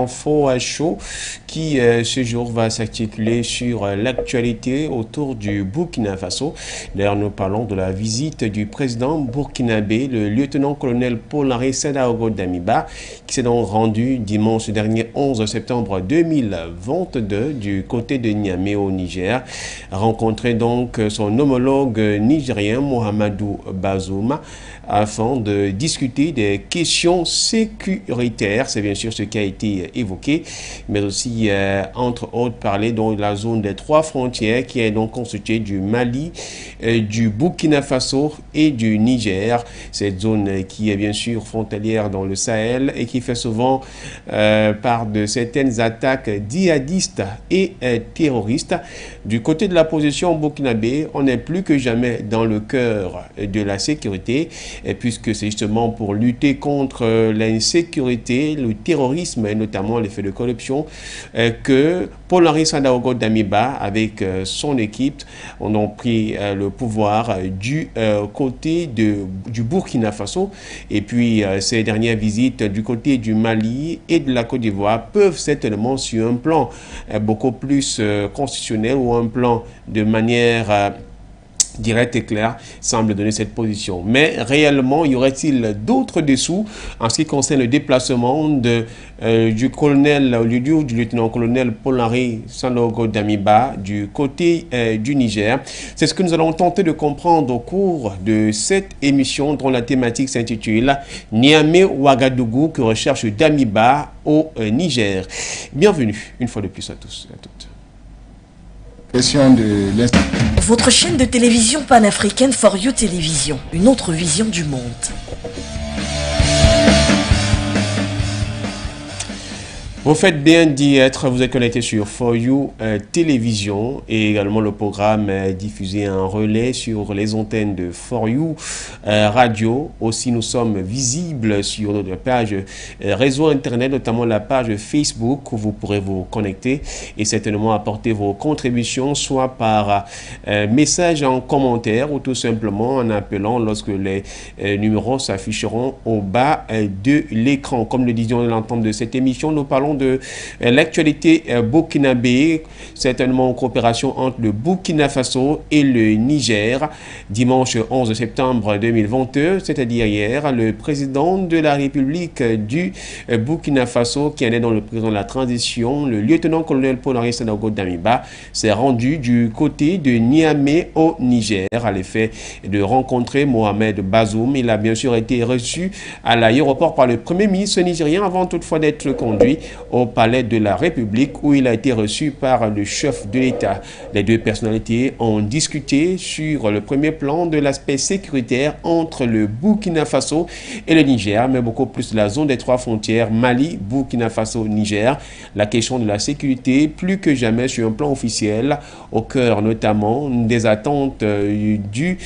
Info à chaud qui ce jour va s'articuler sur l'actualité autour du Burkina Faso. D'ailleurs, nous parlons de la visite du président burkinabé, le lieutenant-colonel Paul-Henri Sandaogo Damiba, qui s'est donc rendu dimanche dernier 11 septembre 2022 du côté de Niamey au Niger, rencontrer donc son homologue nigérien Mohamedou Bazoum afin de discuter des questions sécuritaires. C'est bien sûr ce qui a été évoqué, mais aussi, entre autres, parler de la zone des trois frontières qui est donc constituée du Mali, du Burkina Faso et du Niger. Cette zone qui est bien sûr frontalière dans le Sahel et qui fait souvent part de certaines attaques djihadistes et terroristes. Du côté de la position burkinabé, on est plus que jamais dans le cœur de la sécurité, puisque c'est justement pour lutter contre l'insécurité, le terrorisme et notamment les faits de corruption que Paul-Henri Sandaogo Damiba avec son équipe ont pris le pouvoir du côté du Burkina Faso. Et puis ces dernières visites du côté du Mali et de la Côte d'Ivoire peuvent certainement sur un plan beaucoup plus constitutionnel ou un plan de manière direct et clair, semble donner cette position. Mais réellement, y aurait-il d'autres dessous en ce qui concerne le déplacement du colonel, du lieutenant-colonel Paul-Henri Sandaogo Damiba du côté du Niger? C'est ce que nous allons tenter de comprendre au cours de cette émission dont la thématique s'intitule Niamey-Ouagadougou que recherche Damiba au Niger. Bienvenue une fois de plus à tous et à toutes. Votre chaîne de télévision panafricaine For You Télévision, une autre vision du monde. Vous faites bien d'y être, vous êtes connecté sur For You Télévision et également le programme diffusé en relais sur les antennes de For You Radio. Aussi, nous sommes visibles sur notre page réseau internet, notamment la page Facebook où vous pourrez vous connecter et certainement apporter vos contributions, soit par message en commentaire ou tout simplement en appelant lorsque les numéros s'afficheront au bas de l'écran. Comme le disions à l'entente de cette émission, nous parlons de l'actualité burkinabé, certainement en coopération entre le Burkina Faso et le Niger. Dimanche 11 septembre 2022, c'est-à-dire hier, le président de la République du Burkina Faso, qui en est dans le président de la transition, le lieutenant-colonel Paul-Henri Sandaogo Damiba, s'est rendu du côté de Niamey au Niger à l'effet de rencontrer Mohamed Bazoum. Il a bien sûr été reçu à l'aéroport par le premier ministre nigérien avant toutefois d'être conduit au palais de la République où il a été reçu par le chef de l'État. Les deux personnalités ont discuté sur le premier plan de l'aspect sécuritaire entre le Burkina Faso et le Niger, mais beaucoup plus de la zone des trois frontières Mali, Burkina Faso, Niger. La question de la sécurité plus que jamais sur un plan officiel, au cœur notamment des attentes du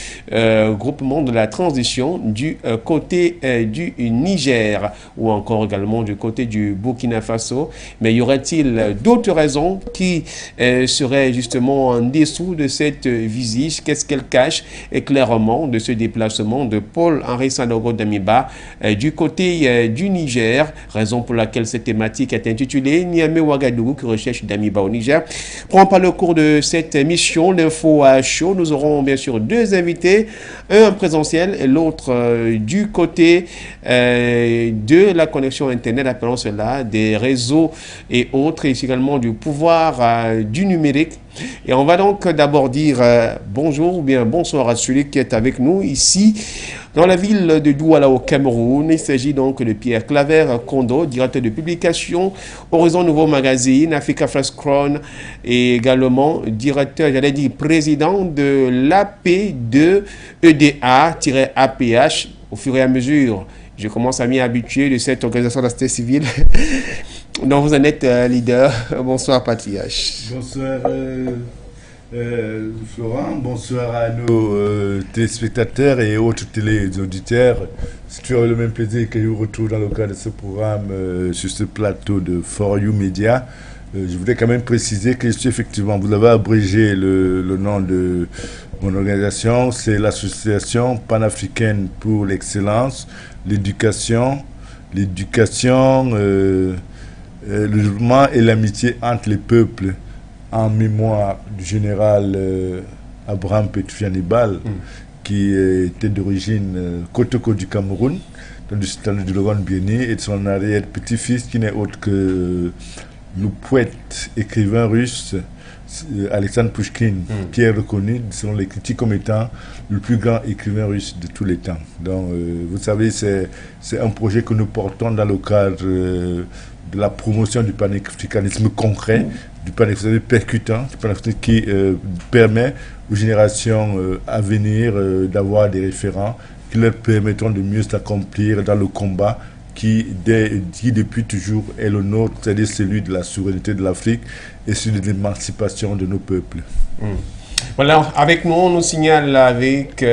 groupement de la transition du côté du Niger ou encore également du côté du Burkina Faso. Mais y aurait-il d'autres raisons qui seraient justement en dessous de cette visite? Qu'est-ce qu'elle cache clairement de ce déplacement de Paul-Henri Sandaogo Damiba du côté du Niger? Raison pour laquelle cette thématique est intitulée Niamey-Ouagadougou qui recherche Damiba au Niger. Pour en parler au cours de cette émission, l'info à chaud, nous aurons bien sûr deux invités, un en présentiel et l'autre du côté de la connexion Internet, appelons cela des réseaux et autres, et également du pouvoir du numérique. Et on va donc d'abord dire bonjour ou bien bonsoir à celui qui est avec nous ici dans la ville de Douala au Cameroun. Il s'agit donc de Pierre Claver Kondo, directeur de publication Horizon Nouveau Magazine, Africa Flash Crown et également directeur, j'allais dire président de l'AP2EDA-APH. Au fur et à mesure, je commence à m'y habituer de cette organisation de la société civile. Donc vous en êtes leader. Bonsoir Patriage. Bonsoir Florent, bonsoir à nos téléspectateurs et autres téléauditeurs. C'est toujours le même plaisir que je vous retrouve dans le cadre de ce programme sur ce plateau de For You Media. Je voudrais quand même préciser que je suis effectivement, vous avez abrégé le nom de mon organisation, c'est l'Association panafricaine pour l'excellence, l'éducation le développement et l'amitié entre les peuples en mémoire du général Abraham Petuffi Hannibal, qui était d'origine Kotoko du Cameroun, dans le sultan de Logone-Bieni, et de son arrière-petit-fils qui n'est autre que le poète écrivain russe Alexandre Pouchkine, qui est reconnu selon les critiques comme étant le plus grand écrivain russe de tous les temps. Donc, vous savez, c'est un projet que nous portons dans le cadre de la promotion du panafricanisme concret, du panafricanisme percutant, du panafricanisme qui permet aux générations à venir d'avoir des référents qui leur permettront de mieux s'accomplir dans le combat qui depuis toujours est le nôtre, c'est-à-dire celui de la souveraineté de l'Afrique et celui de l'émancipation de nos peuples. Voilà, avec nous, on nous signale avec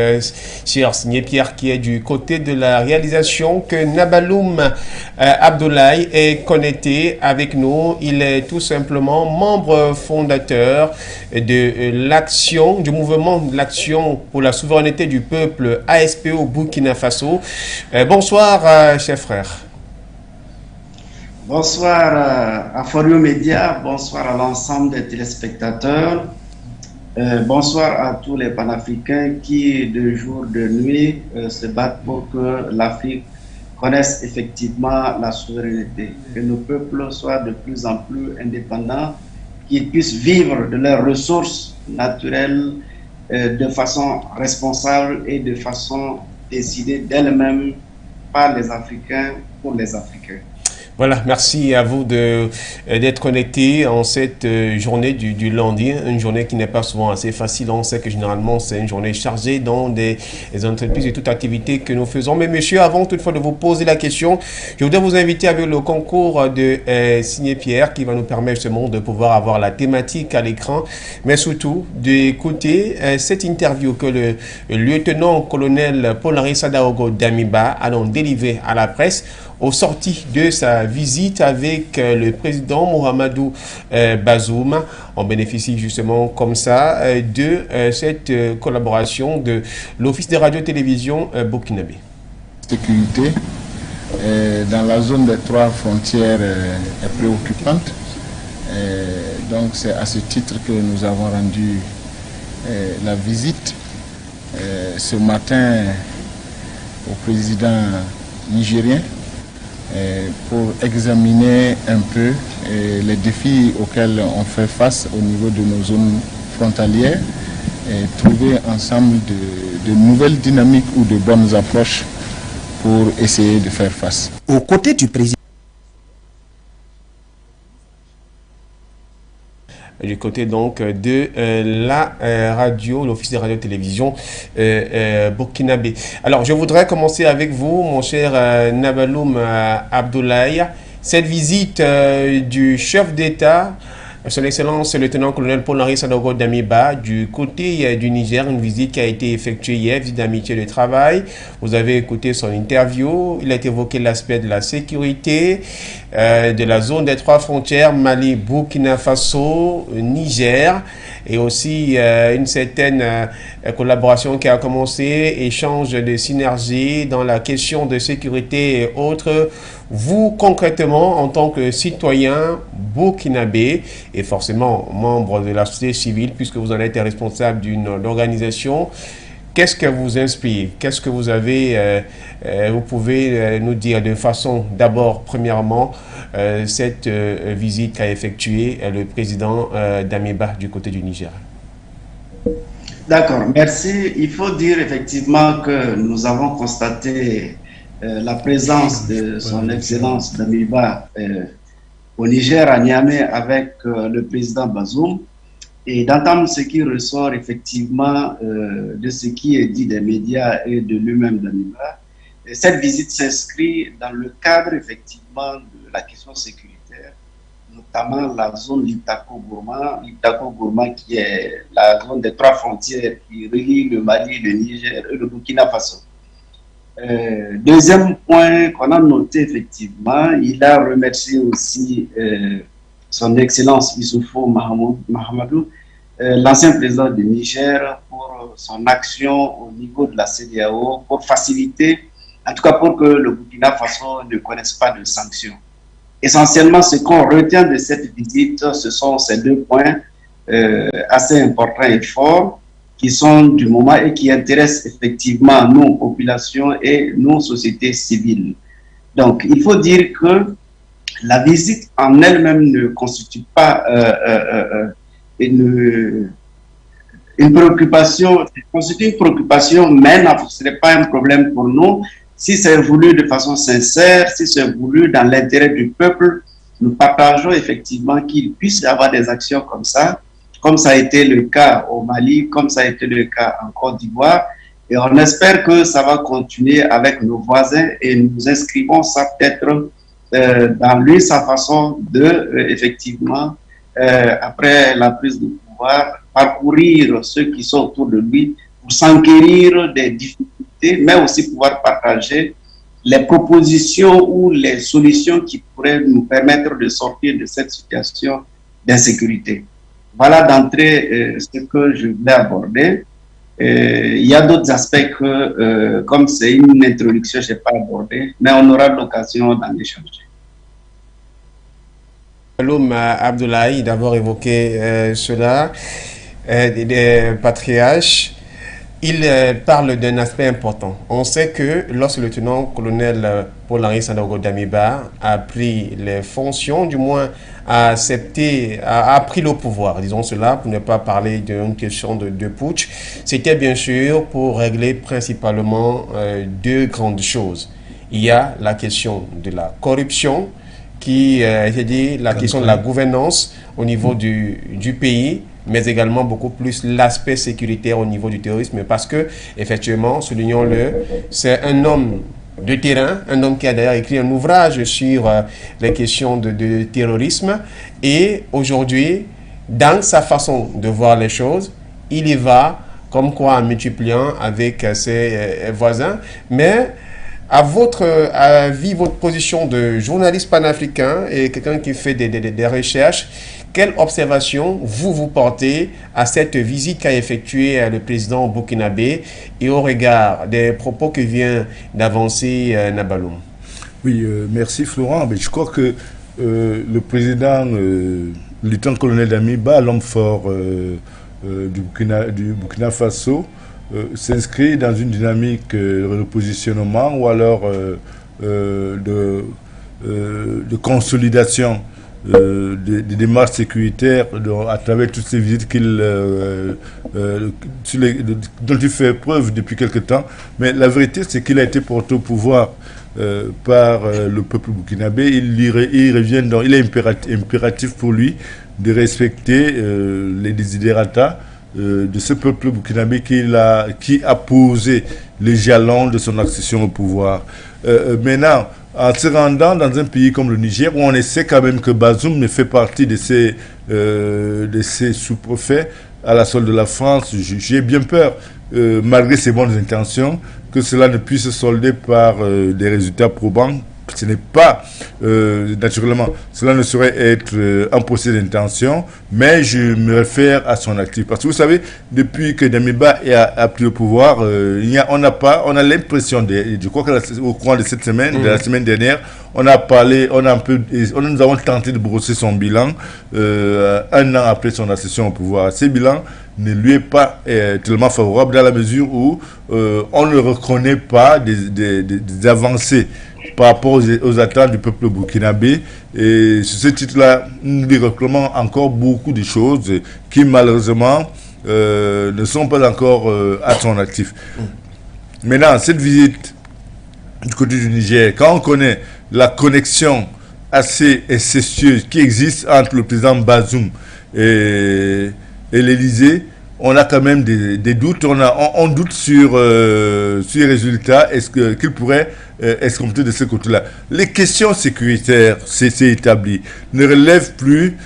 Cher Signé Pierre qui est du côté de la réalisation que Nabaloum Abdoulaye est connecté avec nous. Il est tout simplement membre fondateur de l'action, du mouvement de l'action pour la souveraineté du peuple ASPO Burkina Faso. Bonsoir, chers frères. Bonsoir à For You Média, bonsoir à l'ensemble des téléspectateurs. Bonsoir à tous les panafricains qui, de jour, de nuit, se battent pour que l'Afrique connaisse effectivement la souveraineté, que nos peuples soient de plus en plus indépendants, qu'ils puissent vivre de leurs ressources naturelles de façon responsable et de façon décidée d'elles-mêmes par les Africains pour les Africains. Voilà, merci à vous d'être connectés en cette journée du lundi, une journée qui n'est pas souvent assez facile. On sait que généralement c'est une journée chargée dans des entreprises et toute activité que nous faisons. Mais monsieur, avant toutefois de vous poser la question, je voudrais vous inviter avec le concours de Signé Pierre qui va nous permettre justement de pouvoir avoir la thématique à l'écran, mais surtout d'écouter cette interview que le lieutenant-colonel Paul-Henri Sadaogo Damiba a donc délivré à la presse au sorti de sa visite avec le président Mohamedou Bazoum. On bénéficie justement comme ça de cette collaboration de l'Office de radio-télévision burkinabé. Sécurité dans la zone des 3 frontières est préoccupante. Donc c'est à ce titre que nous avons rendu la visite ce matin au président nigérien pour examiner un peu les défis auxquels on fait face au niveau de nos zones frontalières et trouver ensemble de nouvelles dynamiques ou de bonnes approches pour essayer de faire face. Aux côtés du président. Du côté donc de la radio, l'Office de radio-télévision burkinabé. Alors, je voudrais commencer avec vous, mon cher Nabaloum Abdoulaye. Cette visite du chef d'État, Son Excellence le lieutenant-colonel Paul-Henri Sadaogo Damiba, du côté du Niger, une visite qui a été effectuée hier, visite d'amitié de travail. Vous avez écouté son interview. Il a évoqué l'aspect de la sécurité, de la zone des 3 frontières, Mali, Burkina Faso, Niger, et aussi une certaine collaboration qui a commencé, échange de synergie dans la question de sécurité et autres. Vous, concrètement, en tant que citoyen burkinabé et forcément membre de la société civile, puisque vous en êtes responsable d'une organisation, qu'est-ce que vous inspire? Qu'est-ce que vous avez, vous pouvez nous dire de façon, d'abord, premièrement, cette visite qu'a effectuée le président Damiba du côté du Niger? D'accord, merci. Il faut dire effectivement que nous avons constaté la présence de son Excellence Damiba au Niger, à Niamey, avec le président Bazoum, et d'entendre ce qui ressort effectivement de ce qui est dit des médias et de lui-même Damiba. Cette visite s'inscrit dans le cadre effectivement de la question sécuritaire, notamment la zone Liptako-Gourma qui est la zone des 3 frontières qui relie le Mali, le Niger et le Burkina Faso. Deuxième point qu'on a noté effectivement, il a remercié aussi son Excellence Issoufou Mahamadou, l'ancien président du Niger, pour son action au niveau de la CEDEAO, pour faciliter, en tout cas pour que le Burkina Faso ne connaisse pas de sanctions. essentiellement, ce qu'on retient de cette visite, ce sont ces deux points assez importants et forts qui sont du moment et qui intéressent effectivement nos populations et nos sociétés civiles. Donc, il faut dire que la visite en elle-même ne constitue pas une préoccupation, constitue une préoccupation, mais ce n'est pas un problème pour nous. Si c'est voulu de façon sincère, si c'est voulu dans l'intérêt du peuple, nous partageons effectivement qu'il puisse y avoir des actions comme ça a été le cas au Mali, comme ça a été le cas en Côte d'Ivoire. Et on espère que ça va continuer avec nos voisins et nous inscrivons ça peut-être dans lui, sa façon de, effectivement, après la prise de pouvoir, parcourir ceux qui sont autour de lui pour s'enquérir des difficultés, mais aussi pouvoir partager les propositions ou les solutions qui pourraient nous permettre de sortir de cette situation d'insécurité. Voilà d'entrée ce que je voulais aborder. Il y a d'autres aspects que, comme c'est une introduction, je n'ai pas abordé, mais on aura l'occasion d'en échanger. Loum Abdoulaye, d'avoir évoqué cela, des patriarches, il parle d'un aspect important. On sait que lorsque le lieutenant-colonel Paul-Henri Sandaogo Damiba a pris les fonctions, du moins a pris le pouvoir, disons cela, pour ne pas parler d'une question de putsch, c'était bien sûr pour régler principalement deux grandes choses. Il y a la question de la corruption, c'est-à-dire la question de la gouvernance au niveau du pays, mais également beaucoup plus l'aspect sécuritaire au niveau du terrorisme, parce que, effectivement, soulignons-le, c'est un homme de terrain, un homme qui a d'ailleurs écrit un ouvrage sur les questions de terrorisme, et aujourd'hui, dans sa façon de voir les choses, il y va comme quoi en multipliant avec ses voisins, mais à votre avis, votre position de journaliste panafricain et quelqu'un qui fait des recherches, quelle observation vous portez à cette visite qu'a effectuée le président burkinabé et au regard des propos que vient d'avancer Nabaloum? Oui, merci Florent. Mais je crois que le président, le lieutenant-colonel Damiba, l'homme fort du Burkina Faso, s'inscrit dans une dynamique de repositionnement ou alors de consolidation des démarches sécuritaires à travers toutes ces visites dont il fait preuve depuis quelque temps. Mais la vérité, c'est qu'il a été porté au pouvoir par le peuple burkinabé. Il revient donc, il est impératif pour lui de respecter les desiderata de ce peuple burkinabé qui a posé les jalons de son accession au pouvoir. Maintenant, en se rendant dans un pays comme le Niger, où on essaie quand même que Bazoum ne fait partie de ces sous-préfets à la solde de la France, j'ai bien peur, malgré ses bonnes intentions, que cela ne puisse se solder par des résultats probants. Ce n'est pas, naturellement, cela ne saurait être un procès d'intention, mais je me réfère à son actif. Parce que vous savez, depuis que Damiba a pris le pouvoir, on a l'impression, je crois qu'au courant de cette semaine, de la semaine dernière, nous avons tenté de brosser son bilan un an après son accession au pouvoir. Ce bilan ne lui est pas tellement favorable dans la mesure où on ne reconnaît pas des avancées par rapport aux attentes du peuple burkinabé. Et sur ce titre-là, nous réclamons encore beaucoup de choses qui malheureusement ne sont pas encore à son actif. Maintenant, cette visite du côté du Niger, quand on connaît la connexion assez incestueuse qui existe entre le président Bazoum et l'Élysée, on a quand même des doutes. On doute sur les résultats. Est-ce qu'il pourrait escompter de ce côté-là? Les questions sécuritaires, c'est établi, ne relèvent plus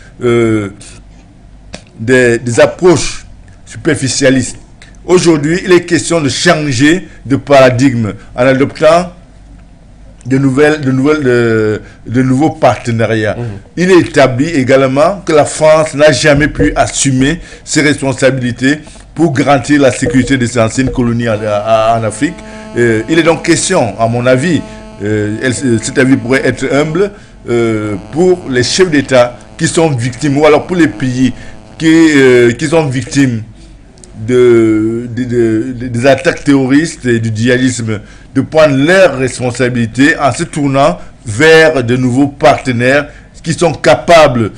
des approches superficialistes. Aujourd'hui, il est question de changer de paradigme en adoptant de nouveaux partenariats. Il est établi également que la France n'a jamais pu assumer ses responsabilités pour garantir la sécurité de ses anciennes colonies en Afrique. Il est donc question, à mon avis, cet avis pourrait être humble, pour les chefs d'État qui sont victimes, ou alors pour les pays qui sont victimes des attaques terroristes et du djihadisme, de prendre leurs responsabilités en se tournant vers de nouveaux partenaires qui sont capables,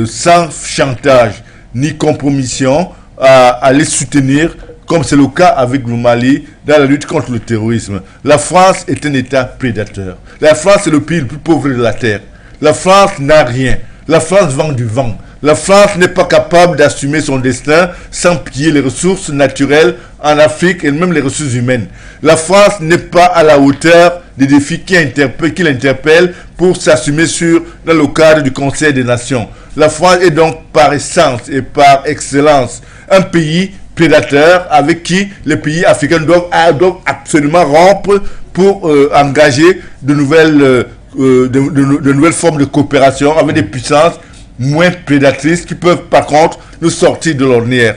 sans chantage ni compromission, à les soutenir, comme c'est le cas avec le Mali, dans la lutte contre le terrorisme. La France est un État prédateur. La France est le pays le plus pauvre de la Terre. La France n'a rien. La France vend du vent. La France n'est pas capable d'assumer son destin sans piller les ressources naturelles en Afrique et même les ressources humaines. La France n'est pas à la hauteur des défis qui l'interpellent pour s'assumer dans le cadre du Conseil des Nations. La France est donc par essence et par excellence un pays prédateur avec qui les pays africains doivent absolument rompre pour engager de nouvelles formes de coopération avec des puissances moins prédatrices qui peuvent par contre nous sortir de l'ornière.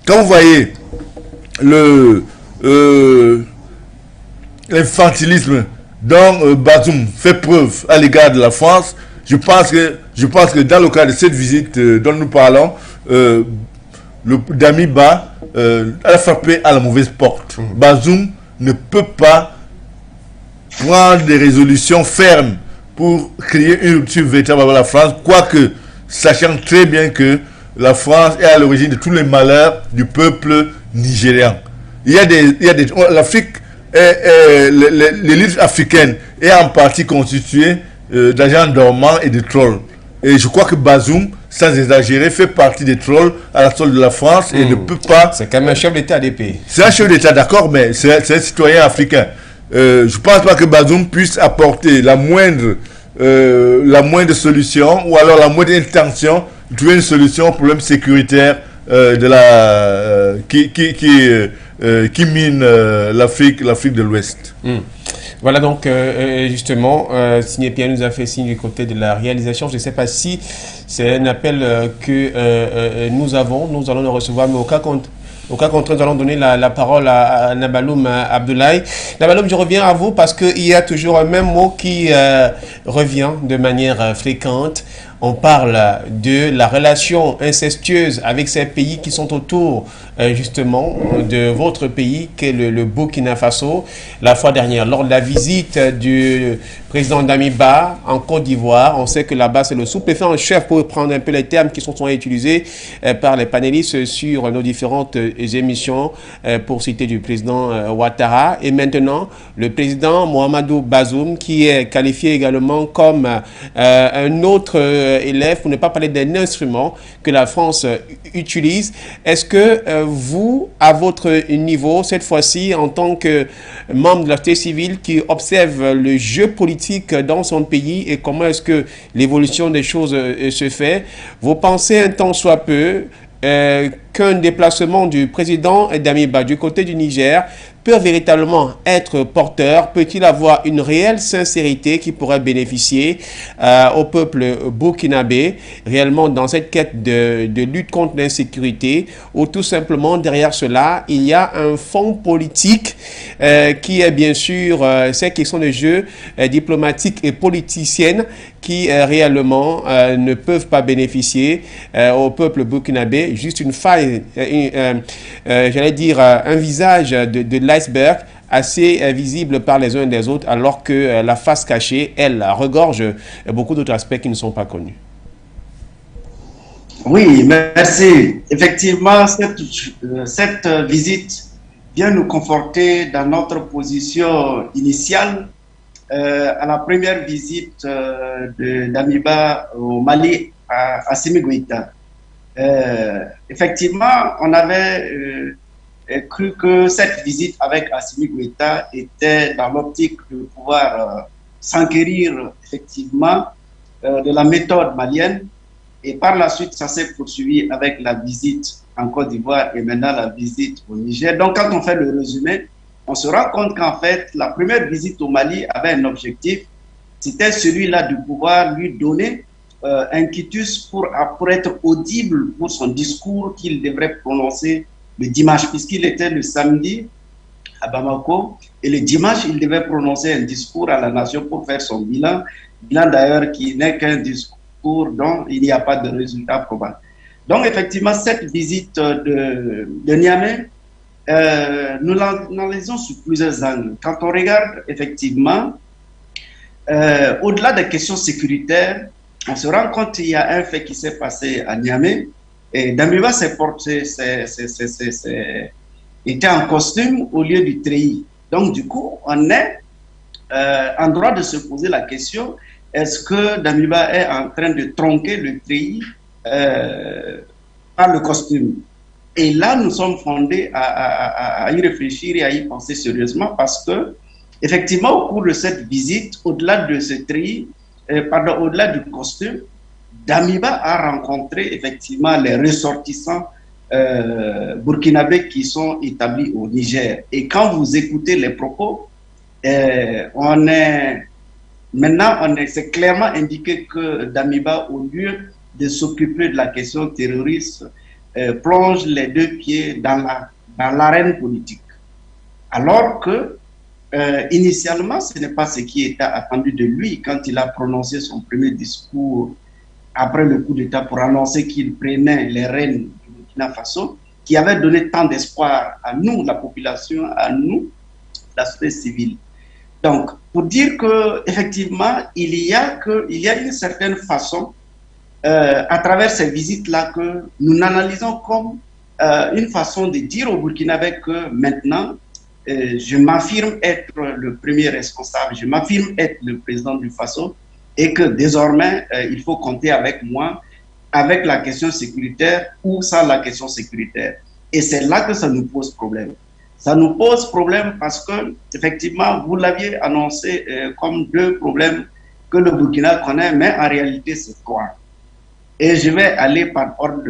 Quand vous voyez l'infantilisme dont Bazoum fait preuve à l'égard de la France, je pense que dans le cadre de cette visite dont nous parlons, Damiba a frappé à la mauvaise porte. Bazoum ne peut pas prendre des résolutions fermes pour créer une rupture véritable avec la France, quoique sachant très bien que la France est à l'origine de tous les malheurs du peuple nigérian. L'Afrique, l'élite africaine est en partie constituée d'agents dormants et de trolls. Et je crois que Bazoum, sans exagérer, fait partie des trolls à la solde de la France et ne peut pas... C'est quand même un chef d'État des pays. C'est un chef d'État, d'accord, mais c'est un citoyen africain. Je ne pense pas que Bazoum puisse apporter la moindre solution ou alors la moindre intention de trouver une solution au problème sécuritaire qui mine l'Afrique de l'Ouest. Voilà donc justement, Signé Pierre nous a fait signe du côté de la réalisation. Je ne sais pas si c'est un appel que nous allons le recevoir, mais au cas contraire, nous allons donner la parole à Nabaloum Abdoulaye. Nabaloum, je reviens à vous parce qu'il y a toujours un même mot qui revient de manière fréquente. On parle de la relation incestueuse avec ces pays qui sont autour justement de votre pays, qui est le Burkina Faso. La fois dernière, lors de la visite du président Damiba en Côte d'Ivoire, on sait que là-bas, c'est le sous-préfet en chef, pour prendre un peu les termes qui sont utilisés par les panélistes sur nos différentes émissions, pour citer du président Ouattara. Et maintenant, le président Mohamedou Bazoum, qui est qualifié également comme un autre élève, pour ne pas parler d'un instrument que la France utilise. Est-ce que vous, à votre niveau, cette fois-ci, en tant que membre de la société civile qui observe le jeu politique dans son pays et comment est-ce que l'évolution des choses se fait, vous pensez un tant soit peu qu'un déplacement du président Damiba du côté du Niger peut véritablement être porteur? Peut-il avoir une réelle sincérité qui pourrait bénéficier au peuple burkinabé réellement dans cette quête de lutte contre l'insécurité, ou tout simplement derrière cela il y a un fond politique qui est bien sûr ces questions de jeu diplomatique et politicienne qui réellement ne peuvent pas bénéficier au peuple burkinabé? Juste une faille, j'allais dire un visage de l'iceberg assez visible par les uns et les autres, alors que la face cachée, elle, regorge beaucoup d'autres aspects qui ne sont pas connus. Oui, merci. Effectivement, cette visite vient nous conforter dans notre position initiale. À la première visite de Damiba au Mali à Assimi Goïta. Effectivement, on avait cru que cette visite avec Assimi Goïta était dans l'optique de pouvoir s'enquérir effectivement de la méthode malienne, et par la suite ça s'est poursuivi avec la visite en Côte d'Ivoire et maintenant la visite au Niger. Donc quand on fait le résumé, on se rend compte qu'en fait la première visite au Mali avait un objectif, c'était celui-là de pouvoir lui donner un quitus pour être audible pour son discours qu'il devrait prononcer le dimanche, puisqu'il était le samedi à Bamako. Et le dimanche, il devait prononcer un discours à la nation pour faire son bilan. Bilan d'ailleurs qui n'est qu'un discours dont il n'y a pas de résultat probable. Donc effectivement, cette visite de Niamey, nous l'analysons sous plusieurs angles. Quand on regarde effectivement, au-delà des questions sécuritaires, on se rend compte qu'il y a un fait qui s'est passé à Niamey. Et Damiba était en costume au lieu du treillis. Donc du coup, on est en droit de se poser la question, est-ce que Damiba est en train de tronquer le treillis par le costume? Et là, nous sommes fondés à y réfléchir et à y penser sérieusement parce que, effectivement, au cours de cette visite, au-delà de ce treillis, au-delà du costume, Damiba a rencontré effectivement les ressortissants burkinabés qui sont établis au Niger. Et quand vous écoutez les propos, c'est clairement indiqué que Damiba, au lieu de s'occuper de la question terroriste, plonge les deux pieds dans l'arène politique. Alors que, initialement, ce n'est pas ce qui était attendu de lui quand il a prononcé son premier discours après le coup d'État pour annoncer qu'il prenait les rênes du Burkina Faso, qui avait donné tant d'espoir à nous, la population, à nous, la société civile. Donc, pour dire qu'effectivement, il y a une certaine façon, à travers ces visites-là, que nous analysons comme une façon de dire au Burkinabé que maintenant, je m'affirme être le premier responsable, je m'affirme être le président du Faso et que désormais, il faut compter avec moi, avec la question sécuritaire ou sans la question sécuritaire. Et c'est là que ça nous pose problème. Ça nous pose problème parce que, effectivement, vous l'aviez annoncé comme deux problèmes que le Burkina connaît, mais en réalité, c'est trois. Et je vais aller par ordre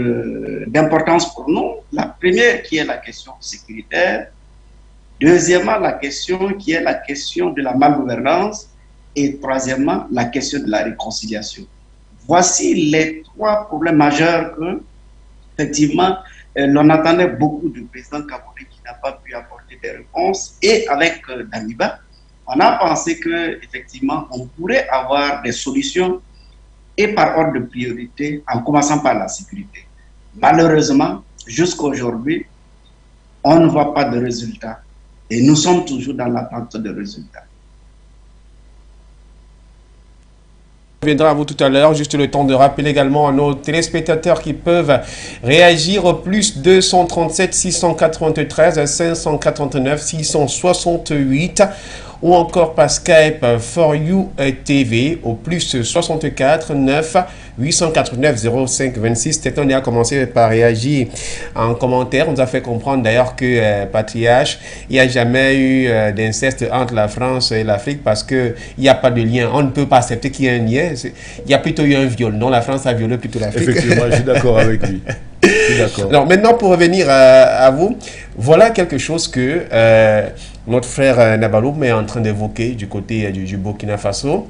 d'importance pour nous. La première qui est la question sécuritaire. Deuxièmement, la question qui est la question de la malgouvernance. Et troisièmement, la question de la réconciliation. Voici les trois problèmes majeurs que, effectivement, l'on attendait beaucoup du président Kaboré qui n'a pas pu apporter des réponses. Et avec Damiba, on a pensé qu'effectivement, on pourrait avoir des solutions et par ordre de priorité, en commençant par la sécurité. Malheureusement, jusqu'à aujourd'hui, on ne voit pas de résultats. Et nous sommes toujours dans l'attente de résultats. On reviendra à vous tout à l'heure, juste le temps de rappeler également à nos téléspectateurs qui peuvent réagir au plus 237 693 589 668 ou encore par Skype For You TV au plus 64 9 889 05 26. Stéphane a commencé par réagir en commentaire. On nous a fait comprendre d'ailleurs que Patriarche, il n'y a jamais eu d'inceste entre la France et l'Afrique parce qu'il n'y a pas de lien. On ne peut pas accepter qu'il y ait un lien. Il y a plutôt eu un viol. Non, la France a violé plutôt l'Afrique. Effectivement, je suis d'accord avec lui. Alors maintenant, pour revenir à vous, voilà quelque chose que notre frère Nabaloum est en train d'évoquer du côté du Burkina Faso.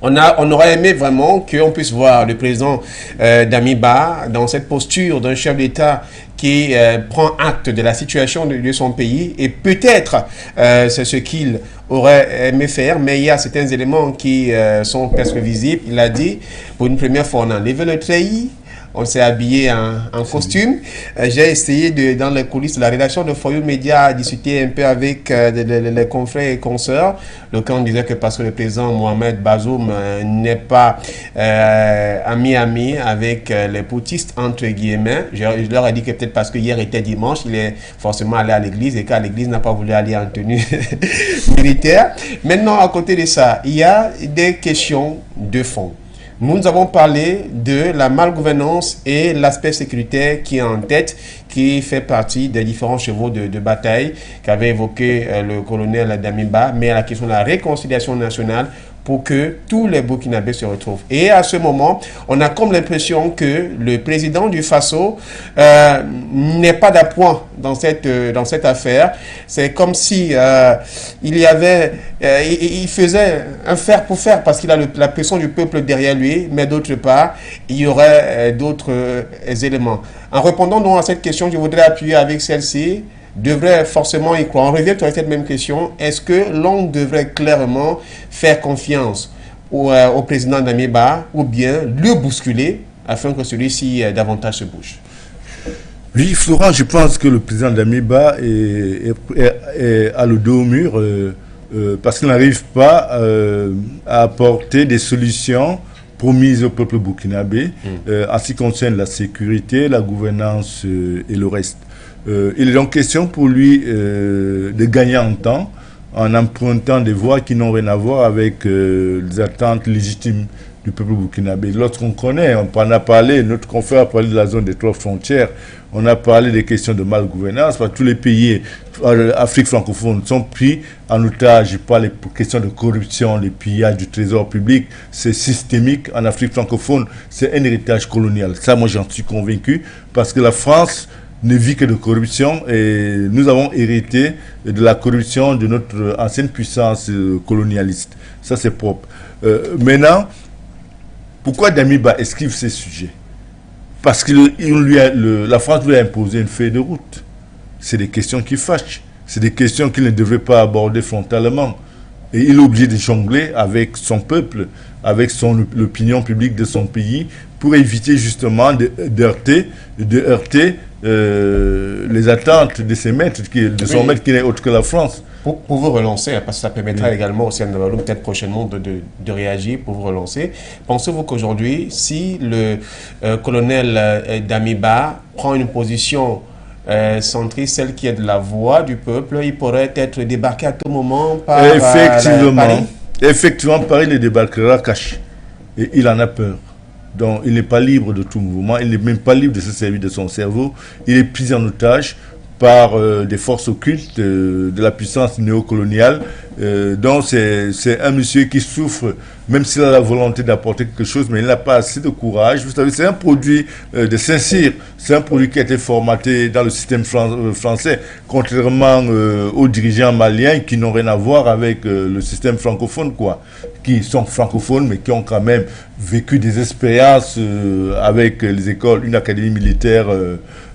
On aurait aimé vraiment qu'on puisse voir le président Damiba dans cette posture d'un chef d'État qui prend acte de la situation de son pays et peut-être c'est ce qu'il aurait aimé faire, mais il y a certains éléments qui sont presque visibles. Il a dit, pour une première fois, on a enlevé le treillis. On s'est habillé en costume. J'ai essayé, dans les coulisses de la rédaction de For You Media, discuter un peu avec les confrères et consoeurs. Le camp disait que parce que le président Mohamed Bazoum n'est pas ami avec les poutistes, entre guillemets. Je leur ai dit que peut-être parce que hier était dimanche, il est forcément allé à l'église et qu'à l'église n'a pas voulu aller en tenue militaire. Maintenant, à côté de ça, il y a des questions de fond. Nous avons parlé de la malgouvernance et l'aspect sécuritaire qui est en tête, qui fait partie des différents chevaux de bataille qu'avait évoqué le colonel Damiba, mais à la question de la réconciliation nationale pour que tous les Burkinabés se retrouvent. Et à ce moment, on a comme l'impression que le président du Faso n'est pas d'appoint dans cette affaire. C'est comme si il faisait un faire pour faire parce qu'il a la pression du peuple derrière lui, mais d'autre part, il y aurait d'autres éléments. En répondant donc à cette question, je voudrais appuyer avec celle-ci. devrait forcément y croire. On revient sur cette même question. Est-ce que l'on devrait clairement faire confiance au président Damiba ou bien le bousculer afin que celui-ci davantage se bouge? Oui, Florent, je pense que le président Damiba a le dos au mur parce qu'il n'arrive pas à apporter des solutions promises au peuple burkinabé en ce qui concerne la sécurité, la gouvernance et le reste. Il est donc question pour lui de gagner en temps en empruntant des voies qui n'ont rien à voir avec les attentes légitimes du peuple burkinabé. Lorsqu'on connaît, on en a parlé, notre confrère a parlé de la zone des 3 frontières, on a parlé des questions de malgouvernance, parce que tous les pays d'Afrique francophone sont pris en otage par les questions de corruption, les pillages du trésor public. C'est systémique en Afrique francophone, c'est un héritage colonial. Ça, moi, j'en suis convaincu, parce que la France ne vit que de corruption et nous avons hérité de la corruption de notre ancienne puissance colonialiste. Ça, c'est propre. Maintenant, pourquoi Damiba esquive ces sujets? Parce que la France lui a imposé une feuille de route. C'est des questions qui fâchent. C'est des questions qu'il ne devrait pas aborder frontalement. Et il est obligé de jongler avec son peuple, avec l'opinion publique de son pays, pour éviter justement de heurter les attentes de ses maîtres, de son maître qui n'est autre que la France. Pour vous relancer, parce que ça permettra également au Sénégal peut-être prochainement de réagir pour vous relancer. Pensez-vous qu'aujourd'hui, si le colonel Damiba prend une position centriste, celle qui est de la voix du peuple, il pourrait être débarqué à tout moment par Paris? Effectivement, Paris le débarquera caché. Et il en a peur. Donc, il n'est pas libre de tout mouvement. Il n'est même pas libre de se servir de son cerveau. Il est pris en otage par des forces occultes de la puissance néocoloniale. Donc c'est un monsieur qui souffre, même s'il a la volonté d'apporter quelque chose, mais il n'a pas assez de courage. Vous savez, c'est un produit de Saint-Cyr, c'est un produit qui a été formaté dans le système français, contrairement aux dirigeants maliens qui n'ont rien à voir avec le système francophone, quoi, qui sont francophones, mais qui ont quand même vécu des expériences avec les écoles, une académie militaire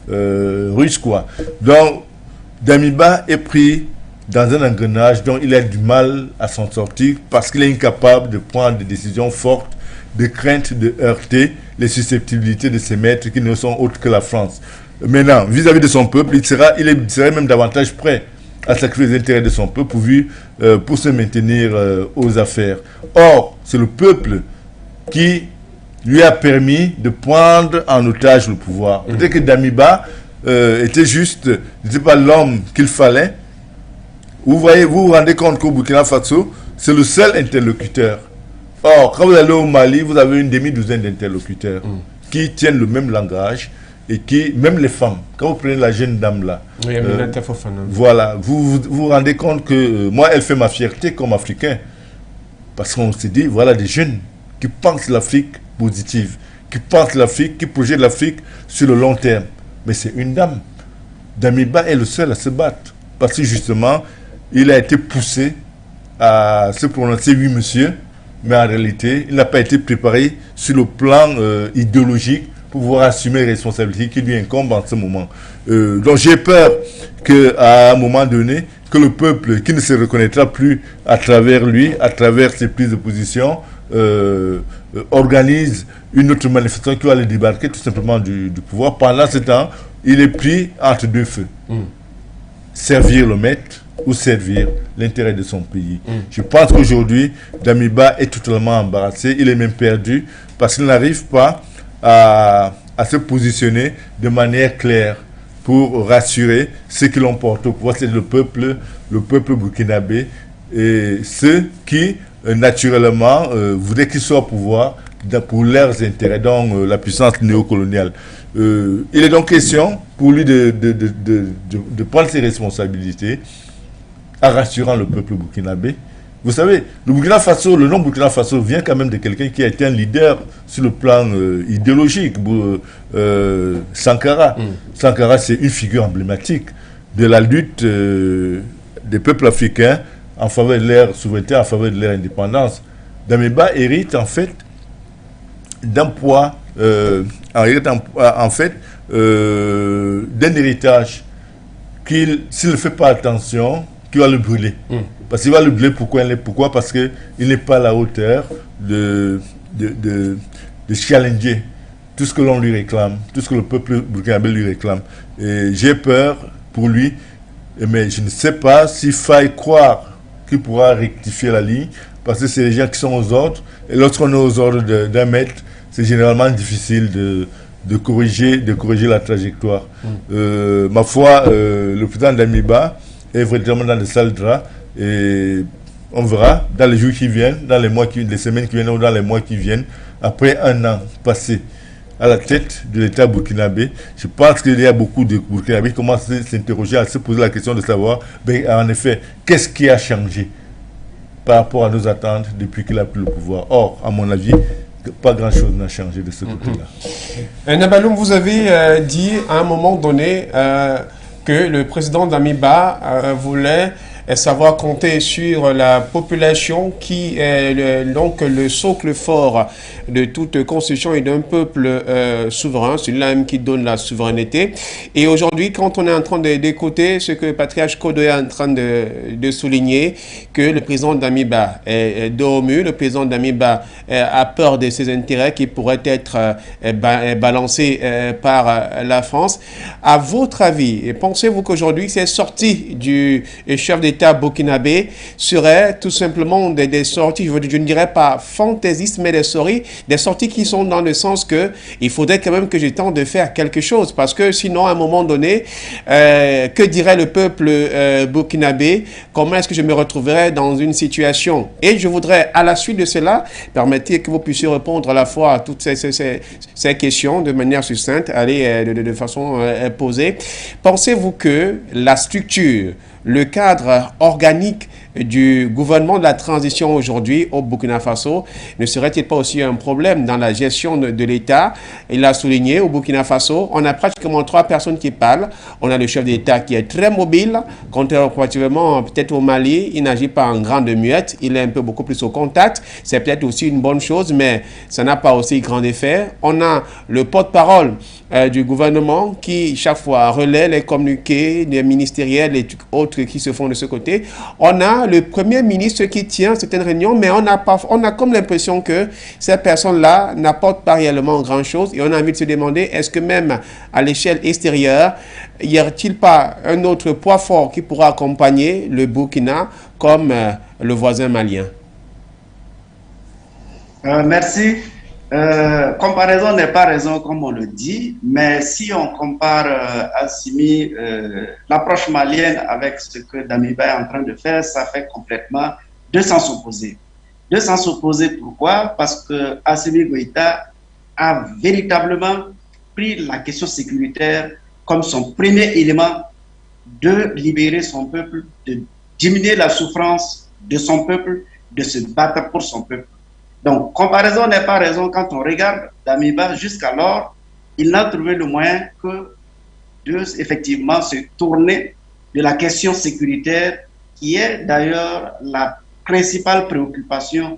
russe, quoi. Donc, Damiba est pris dans un engrenage dont il a du mal à s'en sortir parce qu'il est incapable de prendre des décisions fortes, de crainte de heurter les susceptibilités de ses maîtres qui ne sont autres que la France. Maintenant, vis-à-vis de son peuple, il serait même davantage prêt à sacrifier les intérêts de son peuple pour se maintenir aux affaires. Or, c'est le peuple qui lui a permis de prendre en otage le pouvoir. Peut-être que Damiba était juste, n'était pas l'homme qu'il fallait. Vous vous rendez compte qu'au Burkina Faso, c'est le seul interlocuteur. Or, quand vous allez au Mali, vous avez une demi-douzaine d'interlocuteurs qui tiennent le même langage et qui, même les femmes, quand vous prenez la jeune dame là, voilà, vous rendez compte que moi, elle fait ma fierté comme Africain. Parce qu'on s'est dit, voilà des jeunes qui pensent l'Afrique positive, qui pensent l'Afrique, qui projettent l'Afrique sur le long terme. Mais c'est une dame. Damiba est le seul à se battre. Parce que justement, il a été poussé à se prononcer, oui monsieur, mais en réalité, il n'a pas été préparé sur le plan idéologique pour pouvoir assumer les responsabilités qui lui incombent en ce moment. Donc j'ai peur qu'à un moment donné, que le peuple, qui ne se reconnaîtra plus à travers lui, à travers ses prises de position, organise une autre manifestation qui va le débarquer tout simplement du pouvoir. Pendant ce temps, il est pris entre deux feux. Servir le maître ou servir l'intérêt de son pays. Je pense qu'aujourd'hui, Damiba est totalement embarrassé, il est même perdu parce qu'il n'arrive pas à se positionner de manière claire pour rassurer ceux qui l'ont porté au pouvoir, c'est le peuple burkinabé et ceux qui naturellement voudraient qu'il soit au pouvoir pour leurs intérêts, donc la puissance néocoloniale. Il est donc question pour lui de prendre ses responsabilités en rassurant le peuple burkinabé. Vous savez, le nom Burkina Faso vient quand même de quelqu'un qui a été un leader sur le plan idéologique, Sankara. Sankara, c'est une figure emblématique de la lutte des peuples africains en faveur de leur souveraineté, en faveur de leur indépendance. Damiba hérite en fait d'un poids, d'un héritage s'il ne fait pas attention, qu'il va le brûler. Parce qu'il va le brûler, pourquoi? Parce qu'il n'est pas à la hauteur de challenger tout ce que l'on lui réclame, tout ce que le peuple burkinabé lui réclame. Et j'ai peur pour lui, mais je ne sais pas s'il faille croire qu'il pourra rectifier la ligne, parce que c'est les gens qui sont aux ordres, et lorsqu'on est aux ordres d'un maître, c'est généralement difficile de corriger la trajectoire. Ma foi, le président d'Amiba est vraiment dans le sale drap, et on verra dans les jours qui viennent, dans les semaines qui viennent ou dans les mois qui viennent, après un an passé à la tête de l'État burkinabé, je pense qu'il y a beaucoup de Burkinabés qui commencent à s'interroger, à se poser la question de savoir, en effet, qu'est-ce qui a changé par rapport à nos attentes depuis qu'il a pris le pouvoir. Or, à mon avis, pas grand-chose n'a changé de ce côté-là. Nabaloum, vous avez dit à un moment donné que le président d'Amiba voulait savoir compter sur la population qui est donc le socle fort de toute constitution et d'un peuple souverain, celui-là même qui donne la souveraineté. Et aujourd'hui, quand on est en train d'écouter ce que Patriarche Kodo est en train de souligner, que le président d'Amiba est dos au mur, le président d'Amiba a peur de ses intérêts qui pourraient être balancés par la France. À votre avis, pensez-vous qu'aujourd'hui, ces sorties du chef d'État burkinabé seraient tout simplement des sorties, je ne dirais pas fantaisistes, mais des sorties qui sont dans le sens que il faudrait quand même que j'ai temps de faire quelque chose, parce que sinon, à un moment donné, que dirait le peuple burkinabé? Comment est-ce que je me retrouverais dans une situation? Et je voudrais, à la suite de cela, permettez que vous puissiez répondre à la fois à toutes ces questions de manière succincte, aller de façon posée. Pensez-vous que la structure, le cadre organique du gouvernement de la transition aujourd'hui au Burkina Faso ne serait-il pas aussi un problème dans la gestion de l'État? Il a souligné, au Burkina Faso, on a pratiquement 3 personnes qui parlent. On a le chef d'État qui est très mobile, comparativement peut-être au Mali, il n'agit pas en grande muette, il est un peu beaucoup plus au contact. C'est peut-être aussi une bonne chose, mais ça n'a pas aussi grand effet. On a le porte-parole du gouvernement qui chaque fois relaie les communiqués des ministériels et autres qui se font de ce côté. On a le Premier ministre qui tient certaines réunions, mais on a comme l'impression que ces personnes-là n'apportent pas réellement grand-chose, et on a envie de se demander, est-ce que même à l'échelle extérieure, y a-t-il pas un autre poids fort qui pourra accompagner le Burkina comme le voisin malien? Merci. Comparaison n'est pas raison, comme on le dit, mais si on compare Assimi, l'approche malienne avec ce que Damiba est en train de faire, ça fait complètement deux sens opposés. Deux sens opposés, pourquoi? Parce que Assimi Goïta a véritablement pris la question sécuritaire comme son premier élément de libérer son peuple, de diminuer la souffrance de son peuple, de se battre pour son peuple. Donc, comparaison n'est pas raison. Quand on regarde Damiba, jusqu'alors, il n'a trouvé le moyen que de, effectivement, se tourner de la question sécuritaire, qui est d'ailleurs la principale préoccupation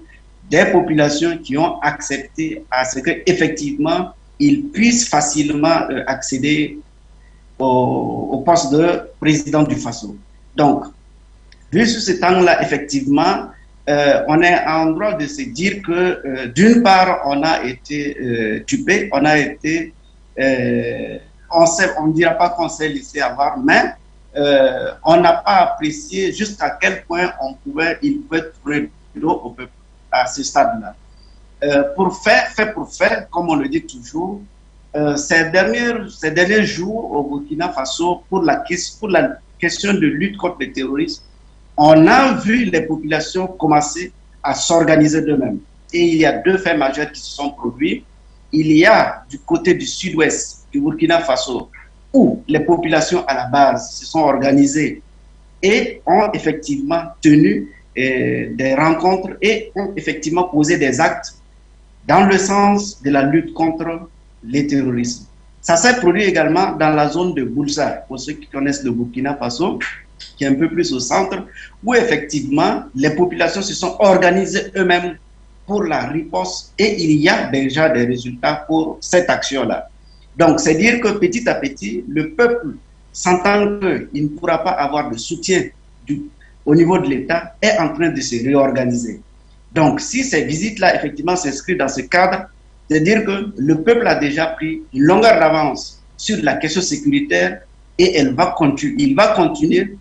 des populations qui ont accepté à ce qu'effectivement, ils puissent facilement accéder au poste de président du Faso. Donc, vu sur cet angle-là, effectivement, on est en droit de se dire que, d'une part, on a été dupé, on a été, on ne dira pas qu'on s'est laissé avoir, mais on n'a pas apprécié jusqu'à quel point il pouvait trouver de l'eau au peuple à ce stade-là. Pour faire, comme on le dit toujours, ces derniers jours au Burkina Faso, pour la question de lutte contre le terrorisme, on a vu les populations commencer à s'organiser d'eux-mêmes. Et il y a 2 faits majeurs qui se sont produits. Il y a du côté du sud-ouest du Burkina Faso, où les populations à la base se sont organisées et ont effectivement tenu des rencontres et ont effectivement posé des actes dans le sens de la lutte contre les terroristes. Ça s'est produit également dans la zone de Boulsa, pour ceux qui connaissent le Burkina Faso, qui est un peu plus au centre, où effectivement les populations se sont organisées eux-mêmes pour la riposte, et il y a déjà des résultats pour cette action-là. Donc, c'est dire que petit à petit, le peuple sentant qu'il ne pourra pas avoir de soutien au niveau de l'État, est en train de se réorganiser. Donc, si ces visites-là, effectivement, s'inscrivent dans ce cadre, c'est-à-dire que le peuple a déjà pris une longueur d'avance sur la question sécuritaire et il va continuer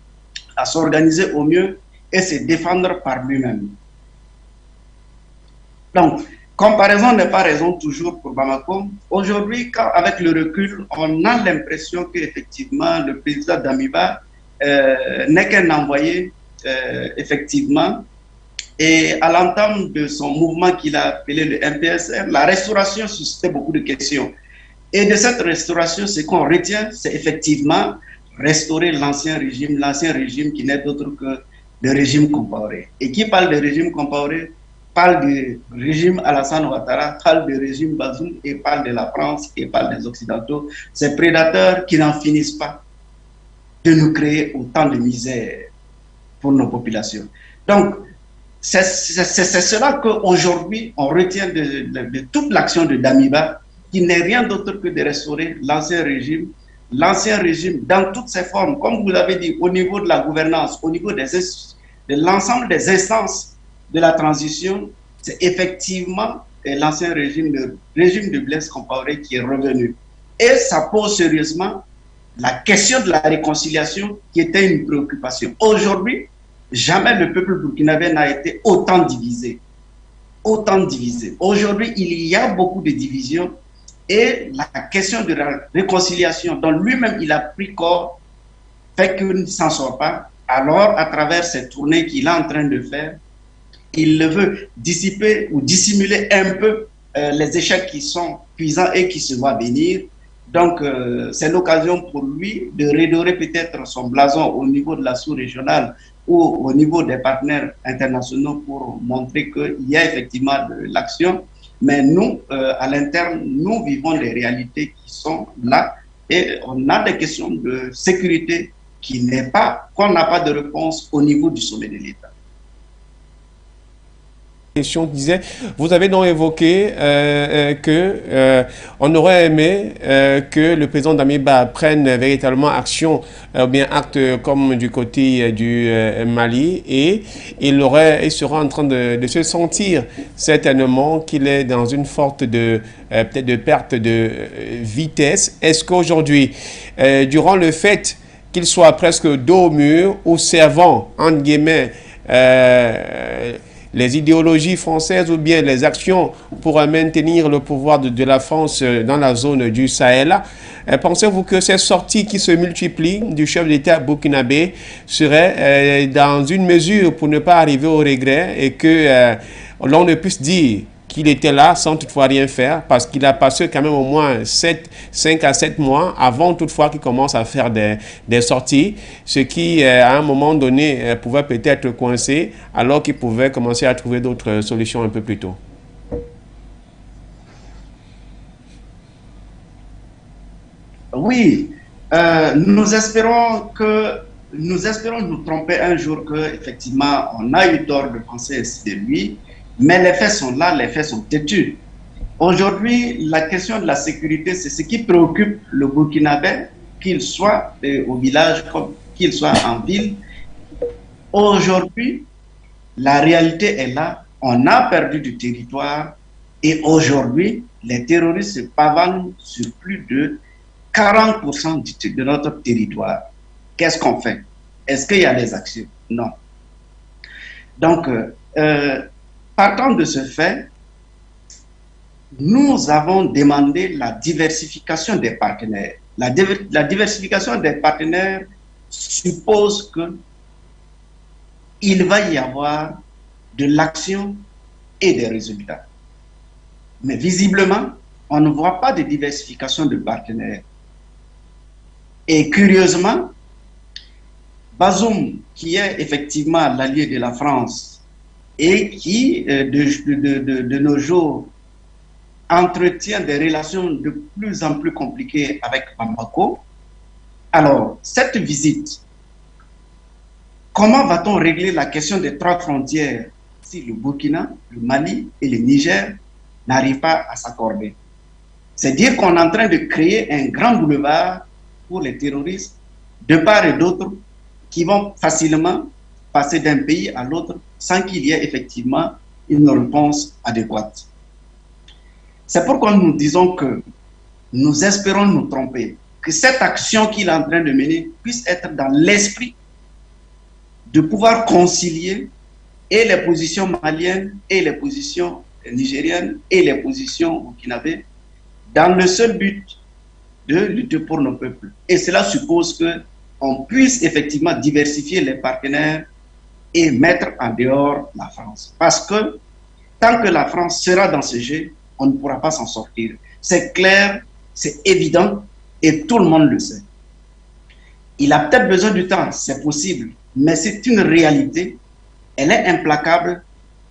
à s'organiser au mieux et se défendre par lui-même. Donc, comparaison n'est pas raison toujours pour Bamako. Aujourd'hui, avec le recul, on a l'impression qu'effectivement, le président Damiba n'est qu'un envoyé, effectivement, et à l'entame de son mouvement qu'il a appelé le MPSR, la restauration suscitait beaucoup de questions. Et de cette restauration, ce qu'on retient, c'est effectivement restaurer l'ancien régime qui n'est d'autre que le régime Compaoré. Et qui parle de régime Compaoré parle du régime Alassane Ouattara, parle du régime Bazoum et parle de la France et parle des Occidentaux. Ces prédateurs qui n'en finissent pas de nous créer autant de misère pour nos populations. Donc, c'est cela qu'aujourd'hui, on retient de toute l'action de Damiba, qui n'est rien d'autre que de restaurer l'ancien régime dans toutes ses formes, comme vous l'avez dit, au niveau de la gouvernance, au niveau de l'ensemble des instances de la transition, c'est effectivement l'ancien régime, le régime de Blaise Compaoré qui est revenu. Et ça pose sérieusement la question de la réconciliation qui était une préoccupation. Aujourd'hui, jamais le peuple burkinabé n'a été autant divisé. Autant divisé. Aujourd'hui, il y a beaucoup de divisions et la question de la réconciliation dont lui-même il a pris corps fait qu'il ne s'en sort pas. Alors, à travers cette tournée qu'il est en train de faire, il veut dissiper ou dissimuler un peu les échecs qui sont cuisants et qui se voient venir. Donc, c'est l'occasion pour lui de redorer peut-être son blason au niveau de la sous-régionale ou au niveau des partenaires internationaux pour montrer qu'il y a effectivement de l'action. Mais nous, à l'interne, nous vivons les réalités qui sont là et on a des questions de sécurité qu'on n'a pas de réponse au niveau du sommet de l'État. Disait, vous avez donc évoqué on aurait aimé que le président Damiba prenne véritablement action, bien acte comme du côté du Mali, et il sera en train de se sentir certainement qu'il est dans une forte peut-être de perte de vitesse. Est-ce qu'aujourd'hui, durant le fait qu'il soit presque dos au mur ou servant, entre guillemets, les idéologies françaises ou bien les actions pour maintenir le pouvoir de la France dans la zone du Sahel, pensez-vous que ces sorties qui se multiplient du chef d'État burkinabé seraient dans une mesure pour ne pas arriver au regret et que l'on ne puisse dire qu'il était là sans toutefois rien faire, parce qu'il a passé quand même au moins 5 à 7 mois avant toutefois qu'il commence à faire des sorties, ce qui à un moment donné pouvait peut-être coincer alors qu'il pouvait commencer à trouver d'autres solutions un peu plus tôt. Oui, nous espérons nous tromper un jour qu'effectivement on a eu tort de penser ainsi de lui. Mais les faits sont là, les faits sont têtus. Aujourd'hui, la question de la sécurité, c'est ce qui préoccupe le Burkinabé, qu'il soit au village comme qu'il soit en ville. Aujourd'hui, la réalité est là. On a perdu du territoire et aujourd'hui, les terroristes se pavanent sur plus de 40% de notre territoire. Qu'est-ce qu'on fait? Est-ce qu'il y a des actions? Non. Donc, partant de ce fait, nous avons demandé la diversification des partenaires. La diversification des partenaires suppose qu'il va y avoir de l'action et des résultats. Mais visiblement, on ne voit pas de diversification de partenaires. Et curieusement, Bazoum, qui est effectivement l'allié de la France, et qui, de nos jours, entretient des relations de plus en plus compliquées avec Bamako. Alors, cette visite, comment va-t-on régler la question des 3 frontières si le Burkina, le Mali et le Niger n'arrivent pas à s'accorder? C'est dire qu'on est en train de créer un grand boulevard pour les terroristes de part et d'autre, qui vont facilement passer d'un pays à l'autre sans qu'il y ait effectivement une réponse adéquate. C'est pourquoi nous disons que nous espérons nous tromper, que cette action qu'il est en train de mener puisse être dans l'esprit de pouvoir concilier et les positions maliennes, et les positions nigériennes, et les positions burkinabées, dans le seul but de lutter pour nos peuples. Et cela suppose qu'on puisse effectivement diversifier les partenaires et mettre en dehors la France. Parce que tant que la France sera dans ce jeu, on ne pourra pas s'en sortir. C'est clair, c'est évident, et tout le monde le sait. Il a peut-être besoin du temps, c'est possible, mais c'est une réalité. Elle est implacable,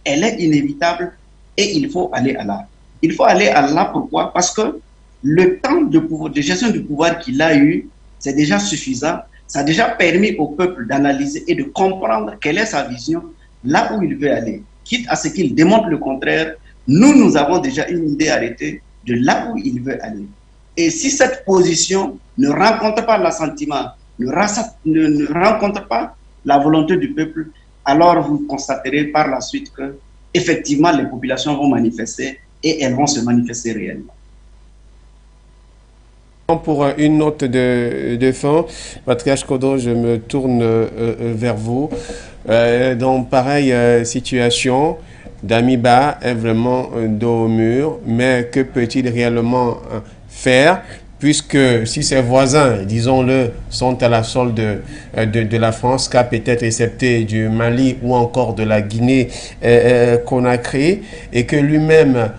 elle est inévitable, et il faut aller à là. Il faut aller à là, pourquoi? Parce que le temps de gestion du pouvoir qu'il a eu, c'est déjà suffisant. Ça a déjà permis au peuple d'analyser et de comprendre quelle est sa vision, là où il veut aller. Quitte à ce qu'il démontre le contraire, nous avons déjà une idée arrêtée de là où il veut aller. Et si cette position ne rencontre pas l'assentiment, ne rencontre pas la volonté du peuple, alors vous constaterez par la suite que effectivement les populations vont manifester et elles vont se manifester réellement. Pour une note de fin, Patrick Kodo, je me tourne vers vous. Dans pareille situation, Damiba est vraiment dos au mur, mais que peut-il réellement faire, puisque si ses voisins, disons-le, sont à la solde de la France, qu'à peut-être excepté du Mali ou encore de la Guinée-Conakry, et que lui-même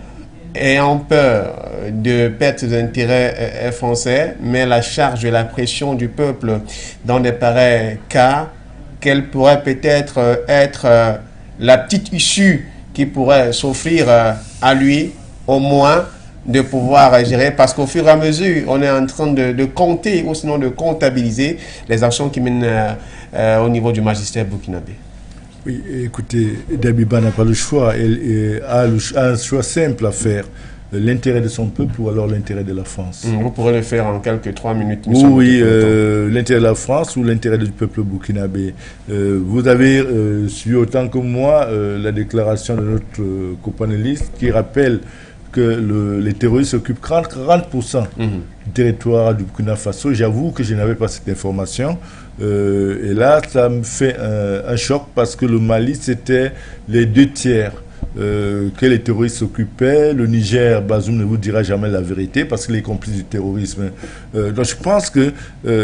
ayant peur de perte d'intérêt français, mais la charge de la pression du peuple dans des pareils cas, quelle pourrait peut-être être la petite issue qui pourrait s'offrir à lui, au moins, de pouvoir gérer, parce qu'au fur et à mesure, on est en train de compter, ou sinon de comptabiliser les actions qui mènent au niveau du magistère burkinabé. Oui, écoutez, Damiba n'a pas le choix. Elle a un choix simple à faire. L'intérêt de son peuple ou alors l'intérêt de la France. Vous pourrez le faire en quelques 3 minutes. Oui, l'intérêt de la France ou l'intérêt du peuple burkinabé. Vous avez suivi autant que moi la déclaration de notre copanneliste qui rappelle que les terroristes occupent 40% du territoire du Burkina Faso. J'avoue que je n'avais pas cette information. Et là, ça me fait un choc parce que le Mali, c'était les 2/3 que les terroristes occupaient. Le Niger, Bazoum ne vous dira jamais la vérité parce qu'il est complice du terrorisme. Donc je pense que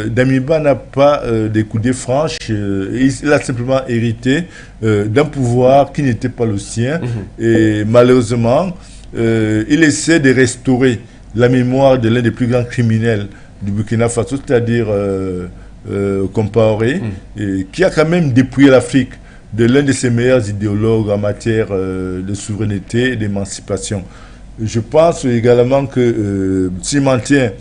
Damiba n'a pas des coudées franches. Il a simplement hérité d'un pouvoir qui n'était pas le sien. Et malheureusement, il essaie de restaurer la mémoire de l'un des plus grands criminels du Burkina Faso, c'est-à-dire Compaoré, qui a quand même dépouillé l'Afrique de l'un de ses meilleurs idéologues en matière de souveraineté et d'émancipation. Je pense également que s'il maintient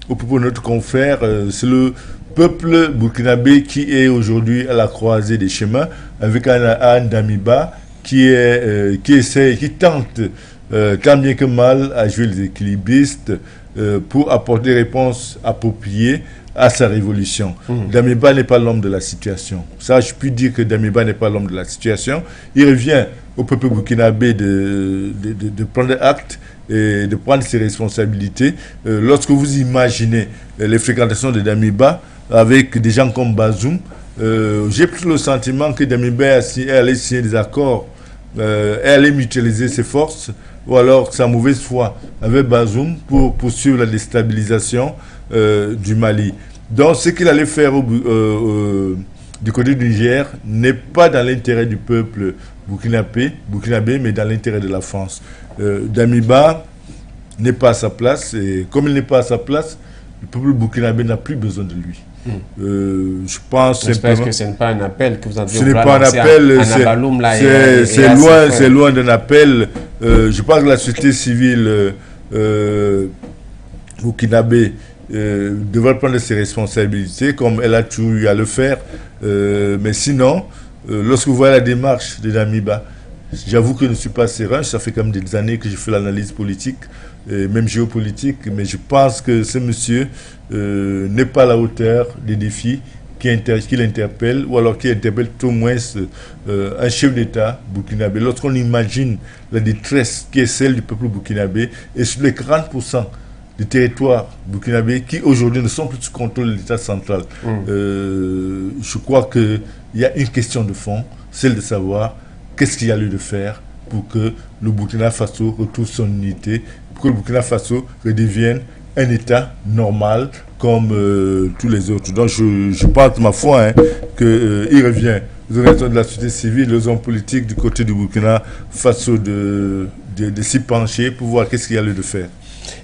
au propos de notre confrère, c'est le peuple burkinabé qui est aujourd'hui à la croisée des chemins avec un Damiba qui tente tant bien que mal à jouer les équilibristes pour apporter des réponses appropriées à sa révolution. Damiba n'est pas l'homme de la situation. Ça, je puis dire que Damiba n'est pas l'homme de la situation. Il revient au peuple burkinabé de prendre acte et de prendre ses responsabilités. Lorsque vous imaginez les fréquentations de Damiba avec des gens comme Bazoum, j'ai pris le sentiment que Damiba allait signer des accords, allait mutualiser ses forces, ou alors sa mauvaise foi avec Bazoum pour poursuivre la déstabilisation du Mali. Donc ce qu'il allait faire du côté du Niger n'est pas dans l'intérêt du peuple burkinabé, mais dans l'intérêt de la France. Damiba n'est pas à sa place, et comme il n'est pas à sa place, le peuple burkinabé n'a plus besoin de lui. Je pense J'espère que ce n'est pas un appel que vous avez. Ce n'est pas un appel, c'est loin d'un appel. Je pense que la société civile burkinabé devrait prendre ses responsabilités comme elle a toujours eu à le faire. Mais sinon, lorsque vous voyez la démarche de Damiba, J'avoue que je ne suis pas serein, ça fait quand même des années que je fais l'analyse politique, même géopolitique, mais je pense que ce monsieur n'est pas à la hauteur des défis qui l'interpelle, ou alors qui interpelle tout au moins un chef d'État burkinabé. Lorsqu'on imagine la détresse qui est celle du peuple burkinabé, et sur les 40% des territoires burkinabés qui aujourd'hui ne sont plus sous contrôle de l'État central, je crois qu'il y a une question de fond, celle de savoir qu'est-ce qu'il y a lieu de faire pour que le Burkina Faso retrouve son unité, pour que le Burkina Faso redevienne un État normal comme tous les autres. Donc je pense, ma foi, qu'il revient aux organisations de la société civile, aux hommes politiques du côté du Burkina Faso de s'y pencher pour voir qu'est-ce qu'il y a lieu de faire.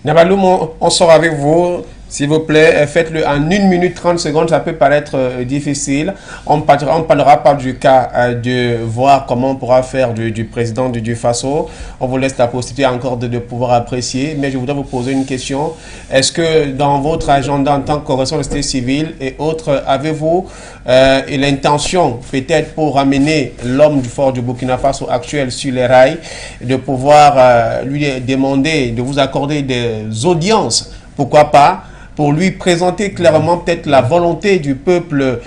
Nabaloum, on sort avec vous. S'il vous plaît, faites-le en 1 minute 30 secondes, ça peut paraître difficile. On parlera pas du cas de voir comment on pourra faire du président du Faso. On vous laisse la possibilité encore de pouvoir apprécier. Mais je voudrais vous poser une question. Est-ce que dans votre agenda en tant que responsable de la société civile et autres, avez-vous l'intention, peut-être pour ramener l'homme du fort du Burkina Faso actuel sur les rails, de pouvoir lui demander de vous accorder des audiences, pourquoi pas, pour lui présenter clairement peut-être la volonté du peuple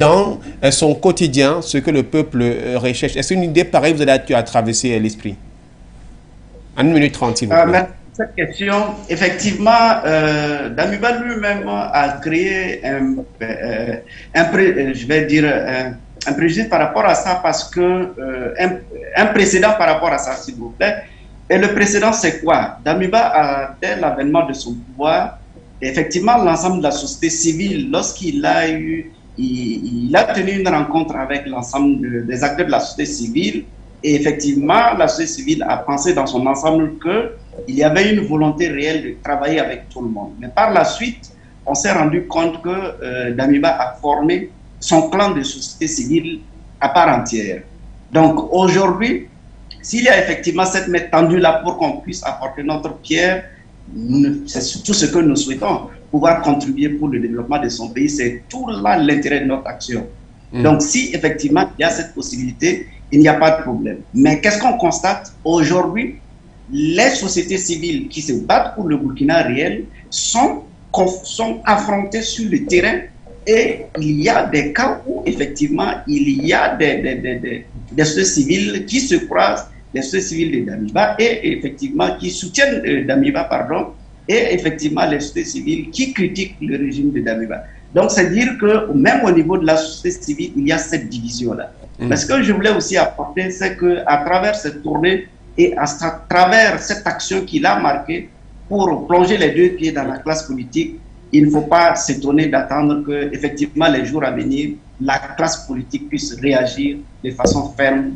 dans son quotidien, ce que le peuple recherche. Est-ce qu'une idée pareille vous a traversé l'esprit? En 1 minute 30, s'il vous plaît. Merci pour cette question. Effectivement, Damiba lui-même a créé un préjudice par rapport à ça, parce que un précédent par rapport à ça, s'il vous plaît. Et le précédent, c'est quoi? Damiba, dès l'avènement de son pouvoir, effectivement, l'ensemble de la société civile, lorsqu'il a eu, il a tenu une rencontre avec l'ensemble des acteurs de la société civile, et effectivement, la société civile a pensé dans son ensemble qu'il y avait une volonté réelle de travailler avec tout le monde. Mais par la suite, on s'est rendu compte que Damiba a formé son clan de société civile à part entière. Donc aujourd'hui, s'il y a effectivement cette main tendue-là pour qu'on puisse apporter notre pierre, c'est tout ce que nous souhaitons, pouvoir contribuer pour le développement de son pays. C'est tout là l'intérêt de notre action. Donc si effectivement il y a cette possibilité, il n'y a pas de problème. Mais qu'est-ce qu'on constate aujourd'hui? Les sociétés civiles qui se battent pour le Burkina réel sont affrontées sur le terrain, et il y a des cas où effectivement il y a des sociétés civiles qui se croisent, les sociétés civiles de Damiba, et effectivement qui soutiennent Damiba, pardon, et effectivement les sociétés civiles qui critiquent le régime de Damiba. Donc c'est dire que même au niveau de la société civile, il y a cette division-là. Mais ce que je voulais aussi apporter, c'est qu'à travers cette tournée et à travers cette action qu'il a marquée pour plonger les deux pieds dans la classe politique, il ne faut pas s'étonner d'attendre que effectivement les jours à venir, la classe politique puisse réagir de façon ferme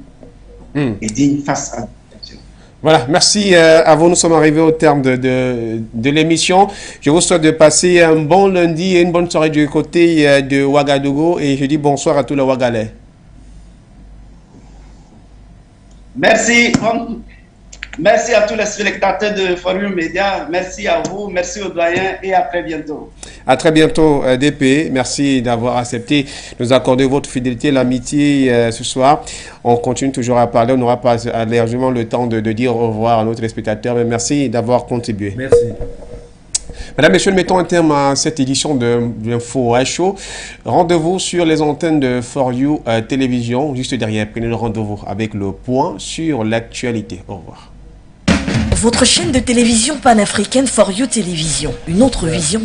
et digne face à la situation. Voilà, merci à vous. Nous sommes arrivés au terme de l'émission. Je vous souhaite de passer un bon lundi et une bonne soirée du côté de Ouagadougou, et je dis bonsoir à tous les Ouagalais. Merci. Merci à tous les spectateurs de Forum Média. Merci à vous, merci aux doyens, et à très bientôt. À très bientôt, DP. Merci d'avoir accepté de nous accorder votre fidélité, l'amitié ce soir. On continue toujours à parler. On n'aura pas largement le temps de dire au revoir à nos téléspectateurs, mais merci d'avoir contribué. Merci. Mesdames, Messieurs, mettons un terme à cette édition d'Info Show. Rendez-vous sur les antennes de For You Télévision, juste derrière. Prenez le rendez-vous avec le point sur l'actualité. Au revoir. Votre chaîne de télévision panafricaine For You Télévision, une autre vision